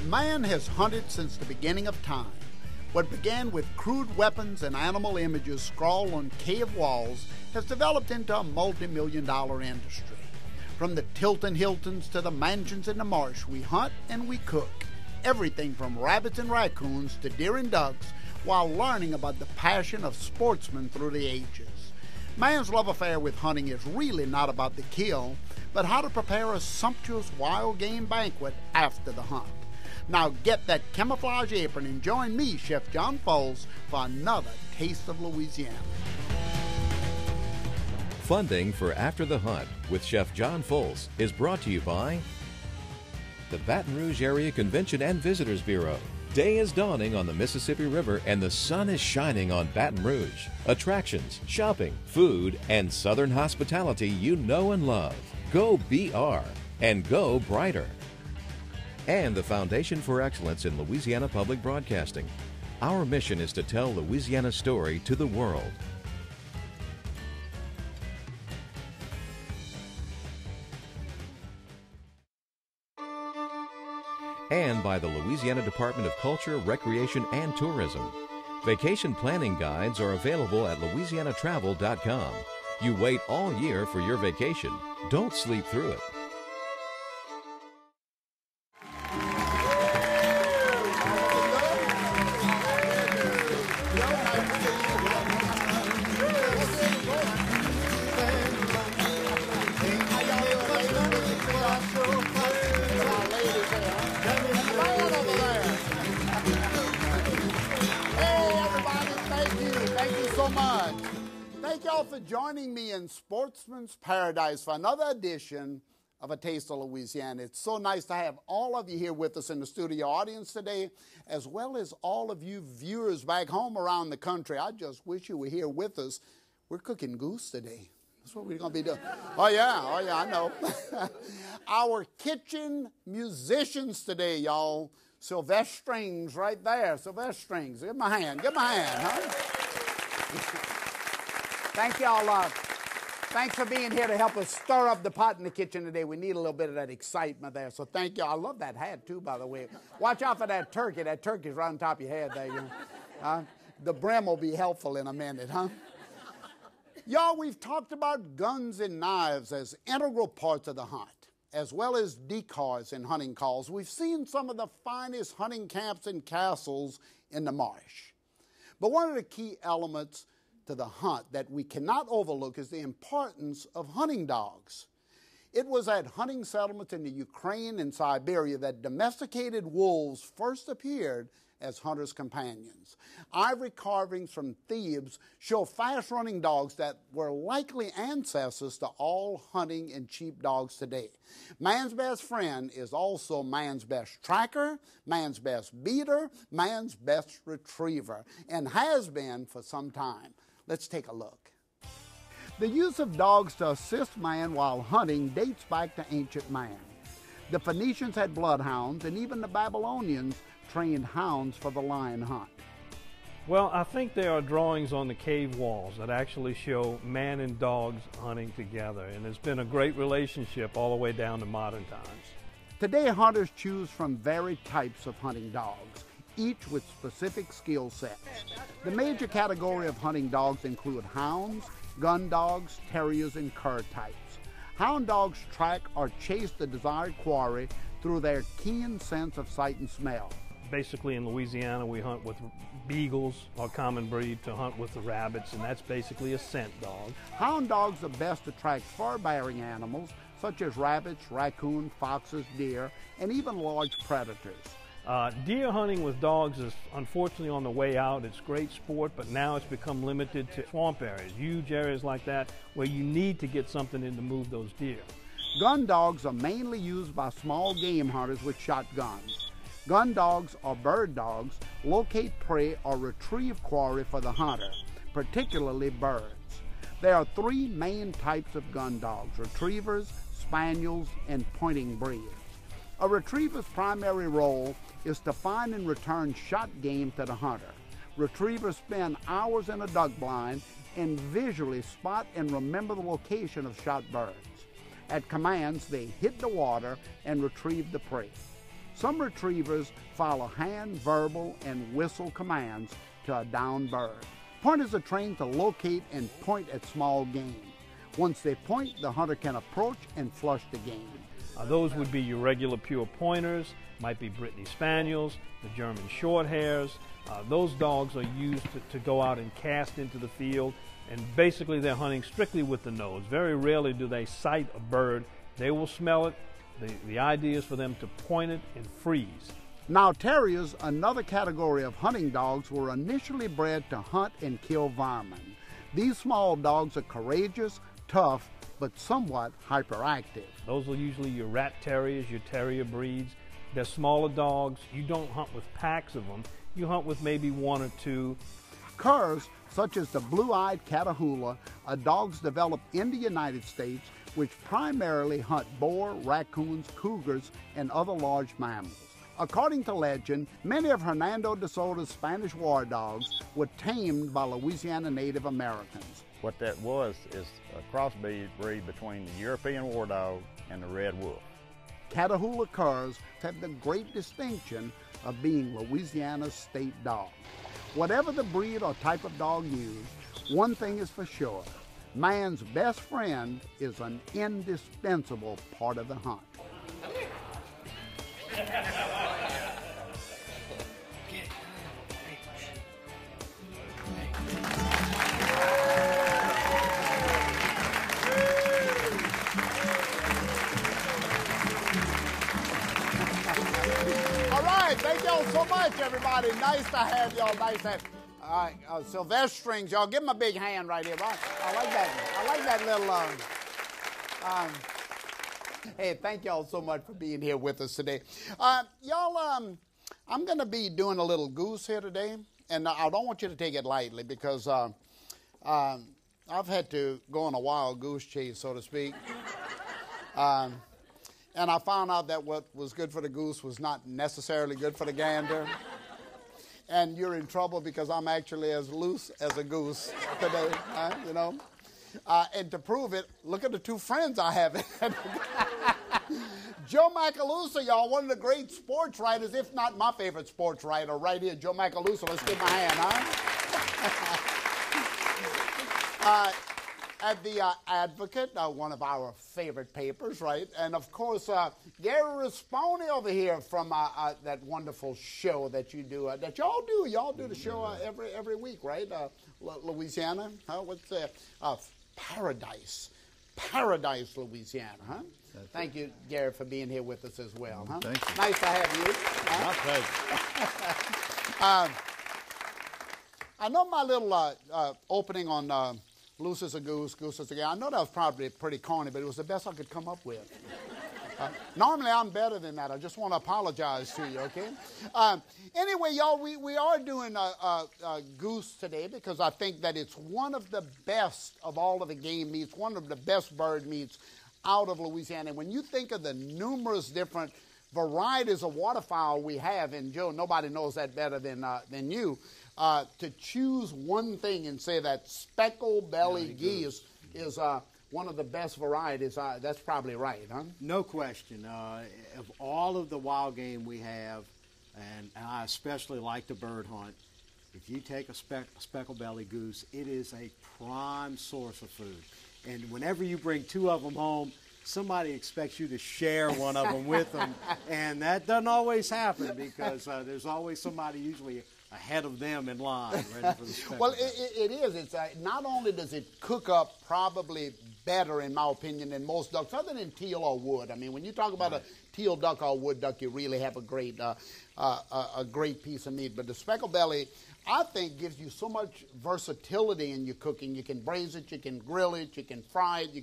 Man has hunted since the beginning of time. What began with crude weapons and animal images scrawled on cave walls has developed into a multi-million-dollar industry. From the Tilton Hiltons to the mansions in the marsh, we hunt and we cook. Everything from rabbits and raccoons to deer and ducks, while learning about the passion of sportsmen through the ages. Man's love affair with hunting is really not about the kill, but how to prepare a sumptuous wild game banquet after the hunt. Now get that camouflage apron and join me, Chef John Folse, for another Taste of Louisiana. Funding for After the Hunt with Chef John Folse is brought to you by the Baton Rouge Area Convention and Visitors Bureau. Day is dawning on the Mississippi River and the sun is shining on Baton Rouge. Attractions, shopping, food, and Southern hospitality you know and love. Go BR and go brighter. And the Foundation for Excellence in Louisiana Public Broadcasting. Our mission is to tell Louisiana's story to the world. And by the Louisiana Department of Culture, Recreation, and Tourism. Vacation planning guides are available at louisianatravel.com. You wait all year for your vacation. Don't sleep through it. Thank y'all for joining me in Sportsman's Paradise for another edition of A Taste of Louisiana. It's so nice to have all of you here with us in the studio audience today, as well as all of you viewers back home around the country. I just wish you were here with us. We're cooking goose today. That's what we're going to be doing. Oh, yeah, I know. Our kitchen musicians today, y'all. Sylvest Rings right there. Sylvest Rings. Give him a hand. Give him a hand, huh? Thank y'all. Thanks for being here to help us stir up the pot in the kitchen today. We need a little bit of that excitement there. So thank you. I love that hat, too, by the way. Watch out for that turkey. That turkey's right on top of your head there. You know. The brim will be helpful in a minute, huh? Y'all, we've talked about guns and knives as integral parts of the hunt, as well as decoys in hunting calls. We've seen some of the finest hunting camps and castles in the marsh. But one of the key elements to the hunt that we cannot overlook is the importance of hunting dogs. It was at hunting settlements in the Ukraine and Siberia that domesticated wolves first appeared as hunters' companions. Ivory carvings from Thebes show fast-running dogs that were likely ancestors to all hunting and sheep dogs today. Man's best friend is also man's best tracker, man's best beater, man's best retriever, and has been for some time. Let's take a look. The use of dogs to assist man while hunting dates back to ancient man. The Phoenicians had bloodhounds, and even the Babylonians trained hounds for the lion hunt. Well, I think there are drawings on the cave walls that actually show man and dogs hunting together, and it's been a great relationship all the way down to modern times. Today, hunters choose from varied types of hunting dogs, each with specific skill sets. The major category of hunting dogs include hounds, gun dogs, terriers, and cur types. Hound dogs track or chase the desired quarry through their keen sense of sight and smell. Basically in Louisiana we hunt with beagles, our common breed, to hunt with the rabbits, and that's basically a scent dog. Hound dogs are best to track fur-bearing animals such as rabbits, raccoon, foxes, deer, and even large predators. Deer hunting with dogs is unfortunately on the way out. It's great sport, but now it's become limited to swamp areas, huge areas like that, where you need to get something in to move those deer. Gun dogs are mainly used by small game hunters with shotguns. Gun dogs or bird dogs locate prey or retrieve quarry for the hunter, particularly birds. There are three main types of gun dogs: retrievers, spaniels, and pointing breeds. A retriever's primary role is to find and return shot game to the hunter. Retrievers spend hours in a duck blind and visually spot and remember the location of shot birds. At commands, they hit the water and retrieve the prey. Some retrievers follow hand, verbal, and whistle commands to a downed bird. Pointers are trained to locate and point at small game. Once they point, the hunter can approach and flush the game. Those would be your regular pure pointers, might be Brittany Spaniels, the German Shorthairs. Those dogs are used to go out and cast into the field, and basically they're hunting strictly with the nose. Very rarely do they sight a bird. They will smell it. The idea is for them to point it and freeze. Now, terriers, another category of hunting dogs, were initially bred to hunt and kill vermin. These small dogs are courageous, tough, but somewhat hyperactive. Those are usually your rat terriers, your terrier breeds. They're smaller dogs. You don't hunt with packs of them. You hunt with maybe one or two. Curs, such as the blue-eyed Catahoula, are dogs developed in the United States which primarily hunt boar, raccoons, cougars, and other large mammals. According to legend, many of Hernando de Soto's Spanish war dogs were tamed by Louisiana Native Americans. What that was is a crossbreed between the European war dog and the red wolf. Catahoula curs have the great distinction of being Louisiana's state dog. Whatever the breed or type of dog used, one thing is for sure: man's best friend is an indispensable part of the hunt. All right, thank y'all so much, everybody. Nice to have y'all. Nice to have. All right, Sylvest Rings, y'all give him a big hand right here. Right? I like that. I like that little. Hey, thank y'all so much for being here with us today. Y'all, I'm going to be doing a little goose here today, and I don't want you to take it lightly because I've had to go on a wild goose chase, so to speak. And I found out that what was good for the goose was not necessarily good for the gander. And you're in trouble because I'm actually as loose as a goose today, you know. And to prove it, look at the two friends I have. Joe Macaluso, y'all, one of the great sports writers, if not my favorite sports writer, right here, Joe Macaluso. Let's give him a hand, huh? At the Advocate, one of our favorite papers, right? And, of course, Gary Rispone over here from that wonderful show that you do, that y'all do. Y'all do the show every week, right? Louisiana, what's that? Paradise, Louisiana, huh? Thank you, Gary, for being here with us as well, huh? Thank you. Nice to have you. My pleasure. I know my little opening on Loose as a Goose, Goose as a Gander, I know that was probably pretty corny, but it was the best I could come up with. Normally, I'm better than that. I just want to apologize to you, okay? Anyway, y'all, we are doing a goose today because I think that it's one of the best of all of the game meats, one of the best bird meats out of Louisiana. When you think of the numerous different varieties of waterfowl we have, and Joe, nobody knows that better than you, to choose one thing and say that speckled-bellied geese is one of the best varieties, that's probably right, huh? No question. Of all of the wild game we have, and I especially like the bird hunt, if you take a speckled-bellied goose, it is a prime source of food. And whenever you bring two of them home, somebody expects you to share one of them with them, and that doesn't always happen because there's always somebody usually ahead of them in line, ready for the speckled. Well, it is. It's not only does it cook up probably better, in my opinion, than most ducks, other than teal or wood. I mean, when you talk about a teal duck or wood duck, you really have a great piece of meat. But the speckled belly, I think, gives you so much versatility in your cooking. You can braise it, you can grill it, you can fry it,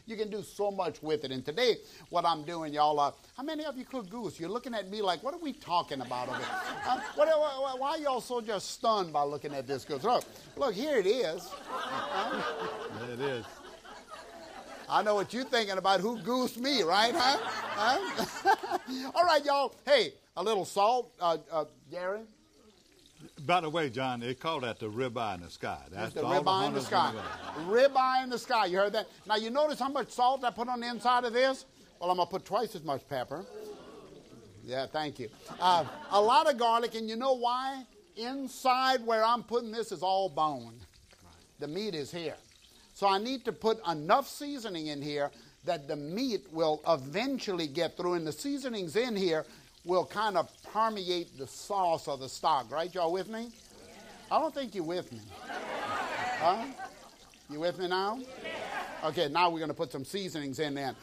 you can do so much with it. And today, what I'm doing, y'all, how many of you cook goose? You're looking at me like, what are we talking about over here? Why are y'all so just stunned by looking at this goose? Look, here it is. Yeah, it is. I know what you're thinking about, who goosed me, right, huh? All right, y'all. Hey, a little salt. Gary? By the way, John, they call that the ribeye in the sky. That's the all ribeye in the sky. Ribeye in the sky. You heard that? Now, you notice how much salt I put on the inside of this? Well, I'm going to put twice as much pepper. Yeah, thank you. A lot of garlic, and you know why? Inside where I'm putting this is all bone. The meat is here. So I need to put enough seasoning in here that the meat will eventually get through, and the seasonings in here will kind of permeate the sauce or the stock. Right, y'all with me? I don't think you're with me. Huh? You with me now? Okay, now we're going to put some seasonings in then.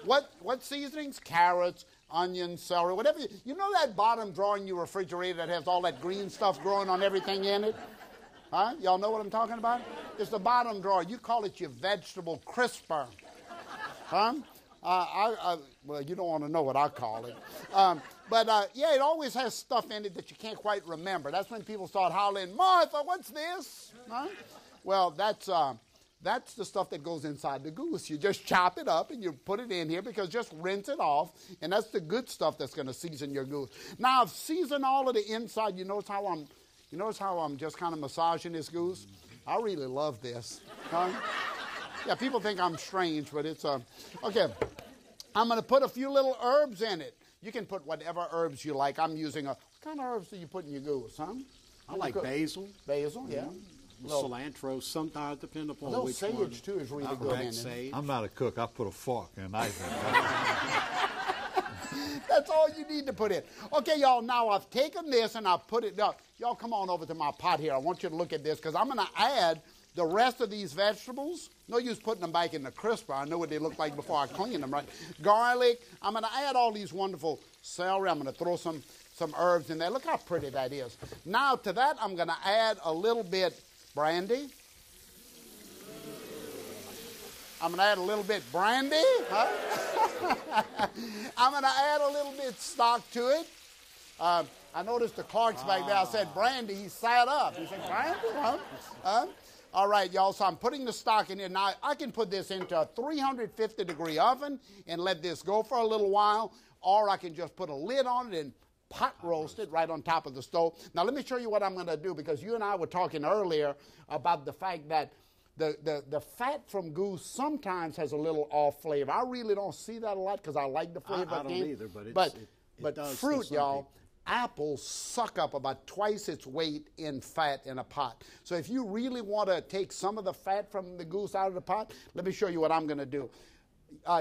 What seasonings? Carrots, onions, celery, whatever. You know that bottom drawer in your refrigerator that has all that green stuff growing on everything in it? Huh? Y'all know what I'm talking about? It's the bottom drawer. You call it your vegetable crisper. Huh? Well, you don't want to know what I call it. Yeah, it always has stuff in it that you can't quite remember. That's when people start hollering, Martha, what's this? Huh? Well, that's the stuff that goes inside the goose. You just chop it up and you put it in here because just rinse it off, and that's the good stuff that's going to season your goose. Now, I've seasoned all of the inside. You notice how I'm just kind of massaging this goose? I really love this. Huh? Yeah, people think I'm strange, but it's okay. I'm going to put a few little herbs in it. You can put whatever herbs you like. I'm using what kind of herbs do you put in your goose, huh? I like basil. Basil, yeah. Cilantro, sometimes depending upon a little which sage one. too is really good in it. I'm not a cook. I put a fork and a knife in. That's all you need to put in. Okay, y'all, now I've taken this and I've put it up. Y'all come on over to my pot here. I want you to look at this because I'm going to add the rest of these vegetables. No use putting them back in the crisper. I know what they look like before I clean them, right? Garlic. I'm going to add all these wonderful celery. I'm going to throw some herbs in there. Look how pretty that is. Now to that, I'm going to add a little bit brandy. I'm going to add a little bit brandy. Huh? I'm going to add a little bit stock to it. I noticed the Clarks back there. I said brandy. He sat up. He said, brandy? Huh? All right, y'all, so I'm putting the stock in here. Now, I can put this into a 350-degree oven and let this go for a little while, or I can just put a lid on it and pot roast it right on top of the stove. Now, let me show you what I'm going to do, because you and I were talking earlier about the fact that the fat from goose sometimes has a little off flavor. I really don't see that a lot because I like the flavor. I don't either, but fruit, y'all. Apples suck up about twice its weight in fat in a pot. So if you really want to take some of the fat from the goose out of the pot, let me show you what I'm going to do.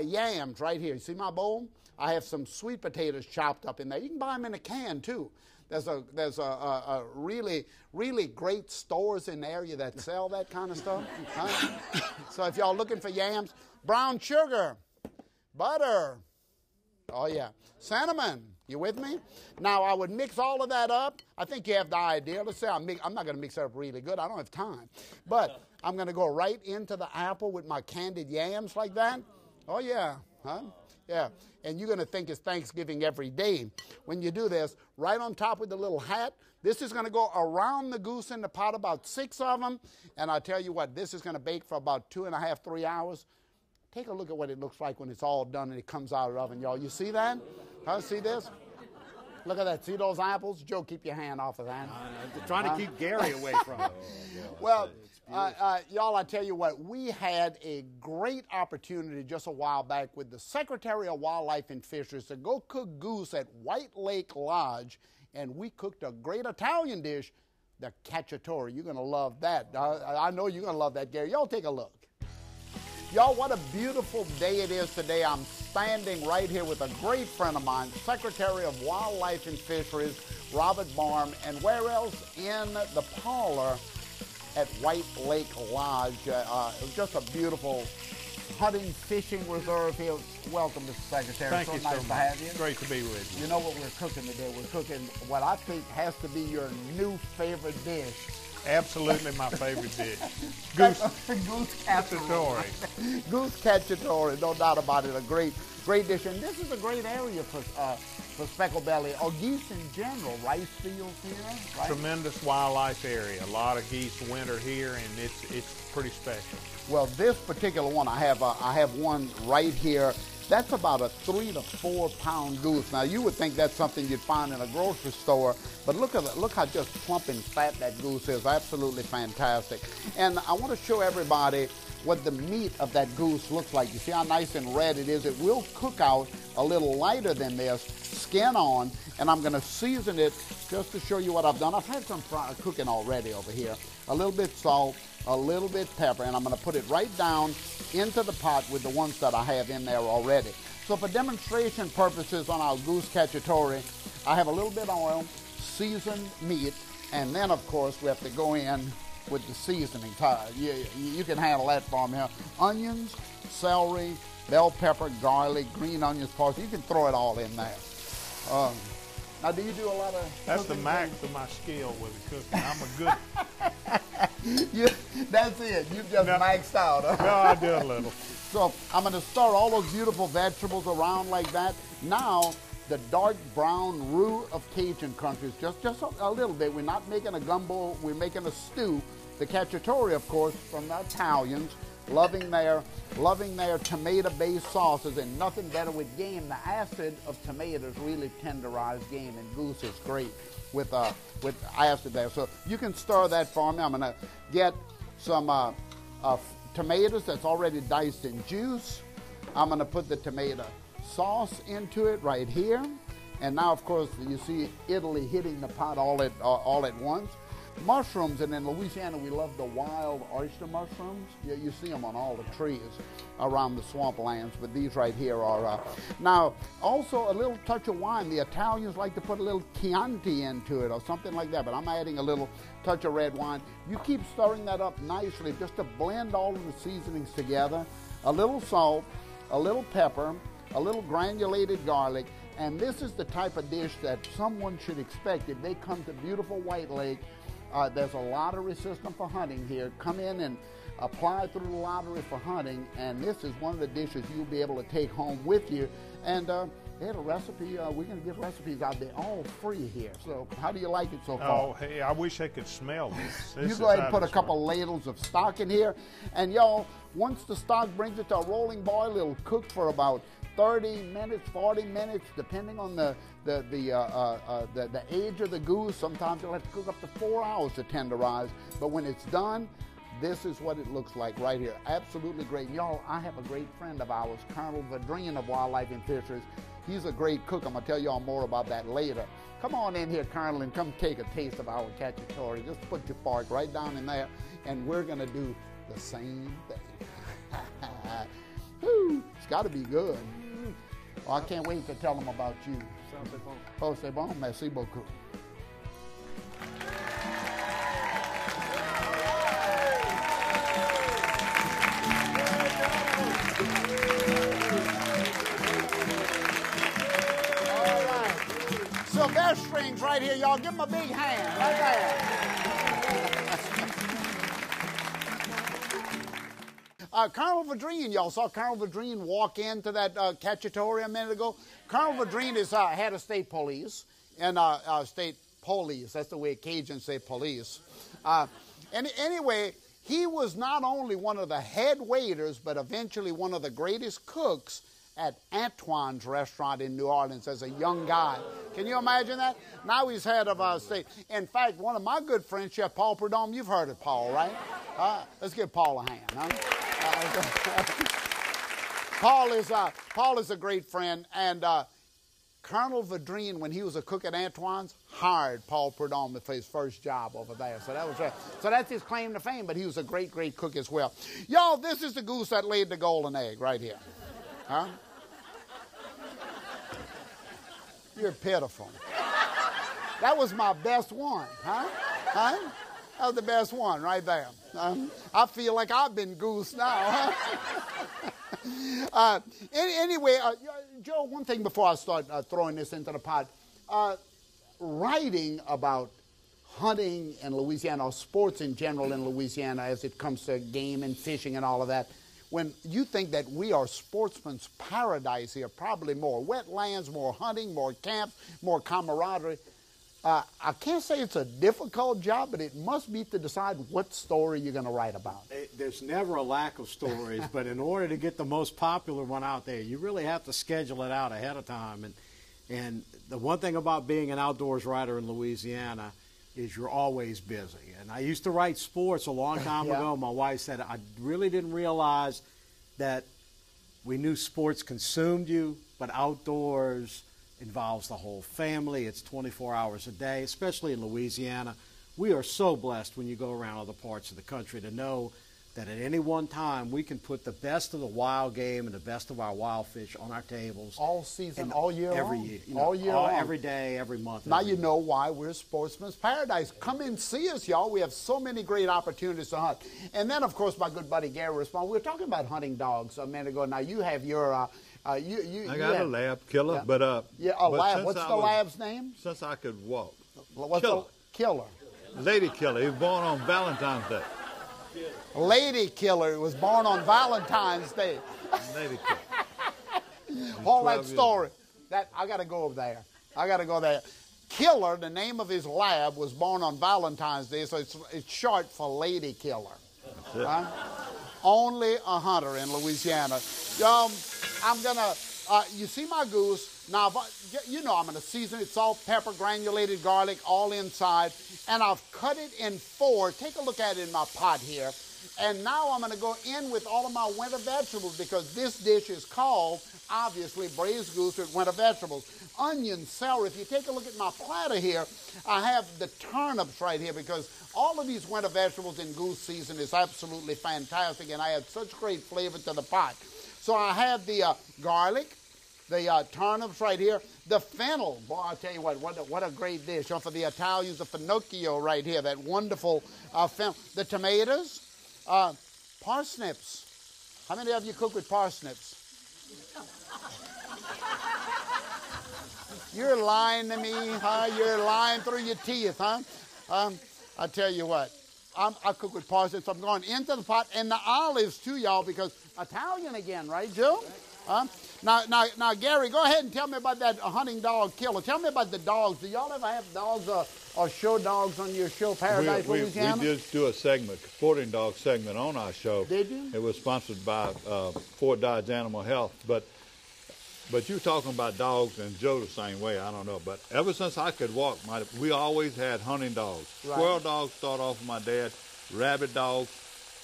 Yams right here. You see my bowl? I have some sweet potatoes chopped up in there. You can buy them in a can too. There's a really, really great stores in the area that sell that kind of stuff. Huh? So if y'all looking for yams, brown sugar, butter, oh yeah, cinnamon. You with me? Now, I would mix all of that up. I think you have the idea. Let's say I'm not going to mix it up really good. I don't have time. But I'm going to go right into the apple with my candied yams like that. Oh, yeah. Huh? Yeah. And you're going to think it's Thanksgiving every day when you do this. Right on top with the little hat. This is going to go around the goose in the pot, about 6 of them. And I'll tell you what, this is going to bake for about 2.5, 3 hours. Take a look at what it looks like when it's all done and it comes out of the oven, y'all. You see that? Huh? See this? Look at that. See those apples? Joe, keep your hand off of that. Trying to keep Gary away from it. Well, y'all, I tell you what, we had a great opportunity just a while back with the Secretary of Wildlife and Fisheries to go cook goose at White Lake Lodge, and we cooked a great Italian dish, the cacciatore. You're going to love that. I know you're going to love that, Gary. Y'all take a look. Y'all, what a beautiful day it is today. I'm standing right here with a great friend of mine, Secretary of Wildlife and Fisheries, Robert Barham, and where else? In the parlor at White Lake Lodge. It was just a beautiful hunting, fishing reserve here. Welcome, Mr. Secretary. Thank you nice so to much. have you. Great to be with you. You know what we're cooking today? We're cooking what I think has to be your new favorite dish. Absolutely my favorite dish. Goose Cacciatore. Goose Cacciatore, no doubt about it. A great dish. And this is a great area for speckled belly or geese in general. Rice fields here, right? Tremendous wildlife area. A lot of geese winter here, and it's pretty special. Well, this particular one, I have one right here. That's about a 3 to 4 pound goose. Now, you would think that's something you'd find in a grocery store, but look how just plump and fat that goose is. Absolutely fantastic. And I want to show everybody what the meat of that goose looks like. You see how nice and red it is? It will cook out a little lighter than this. skin on, and I'm going to season it just to show you what I've done. I've had some cooking already over here. A little bit salt, a little bit pepper, and I'm going to put it right down into the pot with the ones that I have in there already. So for demonstration purposes on our Goose Cacciatore, I have a little bit of oil, seasoned meat, and then of course we have to go in with the seasonings. You can handle that for me. Onions, celery, bell pepper, garlic, green onions, parsley. You can throw it all in there. Now, do you do a lot of That's the max of my skill with the cooking. I'm a good... That's it. You've just maxed out. Huh? No, I do a little. So I'm going to stir all those beautiful vegetables around like that. Now, the dark brown roux of Cajun country is just a little bit. We're not making a gumbo. We're making a stew. The cacciatore, of course, from the Italians, loving their tomato-based sauces, and nothing better with game. The acid of tomatoes really tenderize game, and goose is great with acid there. So you can stir that for me. I'm going to get some tomatoes that's already diced in juice. I'm going to put the tomato sauce into it right here. And now, of course, you see Italy hitting the pot all at once. Mushrooms, and in Louisiana we love the wild oyster mushrooms. You see them on all the trees around the swamplands, but these right here are now also a little touch of wine. The Italians like to put a little Chianti into it or something like that, but I'm adding a little touch of red wine. You keep stirring that up nicely just to blend all of the seasonings together. A little salt, a little pepper, a little granulated garlic, and this is the type of dish that someone should expect if they come to beautiful White Lake. There's a lottery system for hunting here. Come in and apply through the lottery for hunting, and this is one of the dishes you'll be able to take home with you. And they had a recipe. We're going to get recipes out there all free here. So how do you like it so far? Oh, hey, I wish I could smell this. You go ahead and put a couple ladles of stock in here. And y'all, once the stock brings it to a rolling boil, it'll cook for about 30 minutes, 40 minutes, depending on the age of the goose. Sometimes you'll have to cook up to 4 hours to tenderize. But when it's done, this is what it looks like right here. Absolutely great. Y'all, I have a great friend of ours, Colonel Vadrine of Wildlife and Fisheries. He's a great cook. I'm going to tell y'all more about that later. Come on in here, Colonel, and come take a taste of our cacciatore. Just put your fork right down in there, and we're going to do the same thing. Whew, it's got to be good. Well, I can't wait to tell them about you. Oh, c'est bon. Merci beaucoup. All right. Sylvest Rings right here, y'all. Give them a big hand right there. Colonel Vadrine, y'all saw Colonel Vadrine walk into that cacciatore a minute ago. Colonel Vadrine is head of state police, and state police, that's the way Cajuns say police. And anyway, he was not only one of the head waiters, but eventually one of the greatest cooks at Antoine's restaurant in New Orleans as a young guy. Can you imagine that? Now he's head of state. In fact, one of my good friends, Chef Paul Prudhomme, you've heard of Paul, right? Let's give Paul a hand. Huh? Paul is a great friend, and Colonel Vadrine, when he was a cook at Antoine's, hired Paul Prudhomme for his first job over there. So that was so that's his claim to fame. But he was a great, great cook as well. Y'all, this is the goose that laid the golden egg right here. Huh? You're pitiful. That was my best one, huh? Huh? That was the best one right there. I feel like I've been goose now. Anyway, Joe, one thing before I start throwing this into the pot. Writing about hunting in Louisiana, or sports in general in Louisiana as it comes to game and fishing and all of that, when you think that we are sportsman's paradise here, probably more wetlands, more hunting, more camps, more camaraderie. I can't say it's a difficult job, but it must be to decide what story you're going to write about. There's never a lack of stories, but in order to get the most popular one out there, you really have to schedule it out ahead of time. And the one thing about being an outdoors writer in Louisiana is you're always busy. And I used to write sports a long time ago. My wife said, I really didn't realize that we knew sports consumed you, but outdoors involves the whole family. It's 24 hours a day, especially in Louisiana. We are so blessed when you go around other parts of the country to know that at any one time we can put the best of the wild game and the best of our wild fish on our tables. All season, all year every long? Year. All year long. Every day, every month. Now every you year. know why we're Sportsman's Paradise. Come and see us, y'all. We have so many great opportunities to hunt. And then, of course, my good buddy Gary Rispone. We were talking about hunting dogs a minute ago. Now you have your I got a lab killer, yeah. but lab. What's the lab's name? Since I could walk. What's Killer. Killer. Lady killer. He was born on Valentine's Day. Lady Killer was born on Valentine's Day. Lady killer. Hold that story. I got to go over there. I got to go there. Killer, the name of his lab, was born on Valentine's Day, so it's short for Lady Killer. Right? Only a hunter in Louisiana. I'm gonna. You see my goose. Now, you know I'm going to season it, salt, pepper, granulated garlic, all inside. And I've cut it in 4. Take a look at it in my pot here. And now I'm going to go in with all of my winter vegetables because this dish is called, obviously, braised goose with winter vegetables. Onion, celery. If you take a look at my platter here, I have the turnips right here because all of these winter vegetables in goose season is absolutely fantastic, and I add such great flavor to the pot. So I have the garlic, the turnips right here, the fennel. Boy, I'll tell you what a great dish. For the Italians, the finocchio right here, that wonderful fennel. The tomatoes, parsnips. How many of you cook with parsnips? You're lying to me, huh? You're lying through your teeth, huh? I tell you what, I cook with parsnips. I'm going into the pot, and the olives too, y'all, because Italian again, right, Joe? Now, Gary, go ahead and tell me about that hunting dog killer. Tell me about the dogs. Do y'all ever have dogs or show dogs on your show, Paradise Louisiana? We did do a segment, sporting dog segment on our show. Did you? It was sponsored by Fort Dodge Animal Health. But you were talking about dogs, and Joe the same way, I don't know. But ever since I could walk, we always had hunting dogs. Right. Squirrel dogs start off with my dad, rabbit dogs.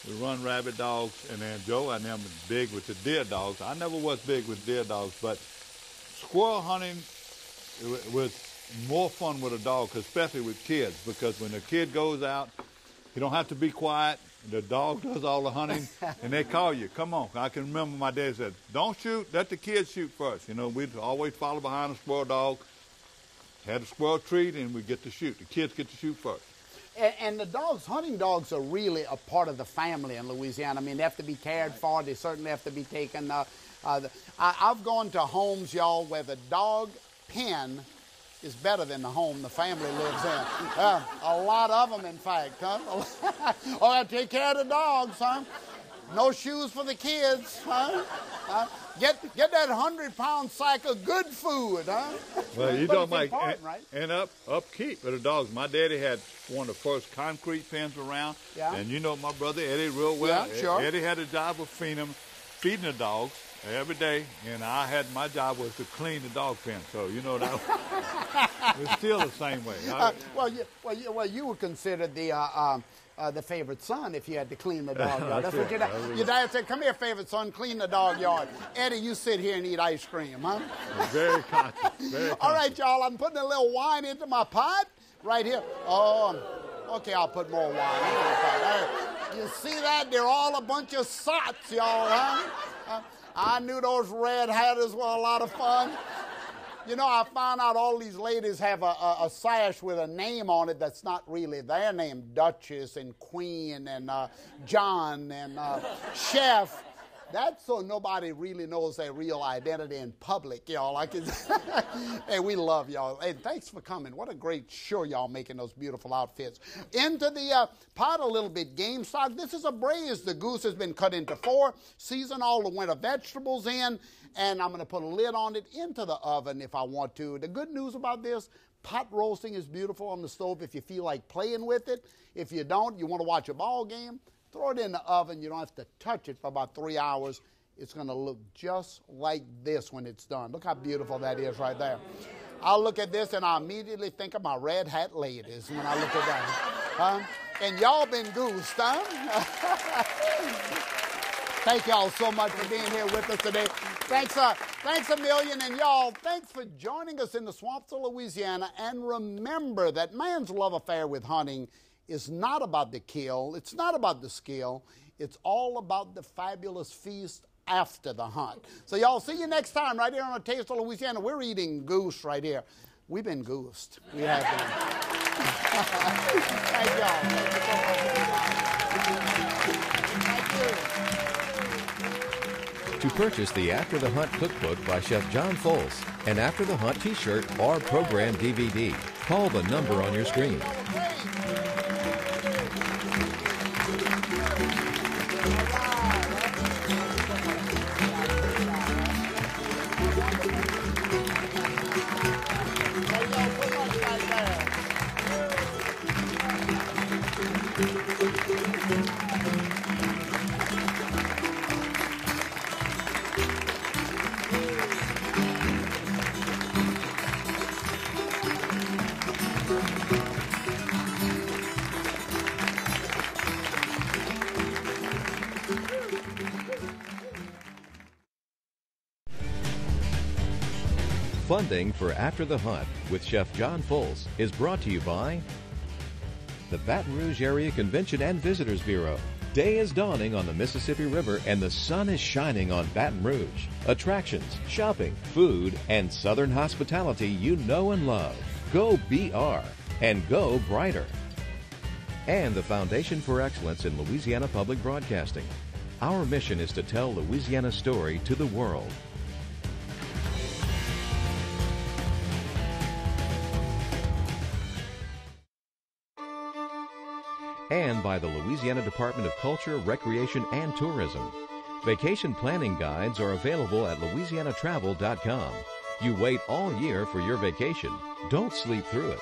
We run rabbit dogs, and then Joe and them was big with the deer dogs. I never was big with deer dogs, but squirrel hunting was more fun with a dog, especially with kids, because when the kid goes out, you don't have to be quiet. The dog does all the hunting, and they call you, come on. I can remember my dad said, don't shoot, let the kids shoot first. You know, we'd always follow behind a squirrel dog, had a squirrel treat, and we'd get to shoot. The kids get to shoot first. And the dogs, hunting dogs are really a part of the family in Louisiana. I mean, they have to be cared for. They certainly have to be taken. I've gone to homes, y'all, where the dog pen is better than the home the family lives in. A lot of them, in fact. Huh? Oh, I take care of the dogs, huh? No shoes for the kids, huh? Get that 100-pound sack of good food, huh? Well, you don't like right? And upkeep of the dogs. My daddy had one of the first concrete pens around, yeah. And you know my brother Eddie real well. Yeah, sure. Eddie had a job of feeding the dogs every day, and my job was to clean the dog pen. So you know that it's still the same way. You would consider the favorite son if you had to clean the dog yard. That's what your dad said, come here, favorite son, clean the dog yard. Eddie, you sit here and eat ice cream, huh? Very conscious. Very conscious. All right, y'all, I'm putting a little wine into my pot right here. Oh, okay, I'll put more wine into the pot. Right. You see that? They're all a bunch of sots, y'all, huh? I knew those red hatters were a lot of fun. You know, I found out all these ladies have a sash with a name on it that's not really their name. Duchess and Queen and John and Chef. That's so nobody really knows their real identity in public, y'all. Hey, we love y'all. Hey, thanks for coming. What a great show y'all making those beautiful outfits. Into the pot a little bit, game stock. This is a braised. The goose has been cut into 4. Season all the winter vegetables in. And I'm going to put a lid on it into the oven if I want to. The good news about this, pot roasting is beautiful on the stove if you feel like playing with it. If you don't, you want to watch a ball game, throw it in the oven. You don't have to touch it for about 3 hours. It's going to look just like this when it's done. Look how beautiful that is right there. I'll look at this and I immediately think of my red hat ladies when I look at that. And y'all been goosed, huh? Thank y'all so much for being here with us today. Thanks a million. And y'all, thanks for joining us in the swamps of Louisiana. And remember that man's love affair with hunting is not about the kill. It's not about the skill. It's all about the fabulous feast after the hunt. So y'all, see you next time right here on A Taste of Louisiana. We're eating goose right here. We've been goosed. We have been. Thank y'all. Thank you. To purchase the After the Hunt cookbook by Chef John Folse, an After the Hunt t-shirt or program DVD, call the number on your screen. Funding for After the Hunt with Chef John Folse is brought to you by the Baton Rouge Area Convention and Visitors Bureau. Day is dawning on the Mississippi River and the sun is shining on Baton Rouge. Attractions, shopping, food, and Southern hospitality you know and love. Go BR and go brighter. And the Foundation for Excellence in Louisiana Public Broadcasting. Our mission is to tell Louisiana's story to the world. And by the Louisiana Department of Culture, Recreation, and Tourism. Vacation planning guides are available at louisianatravel.com. You wait all year for your vacation. Don't sleep through it.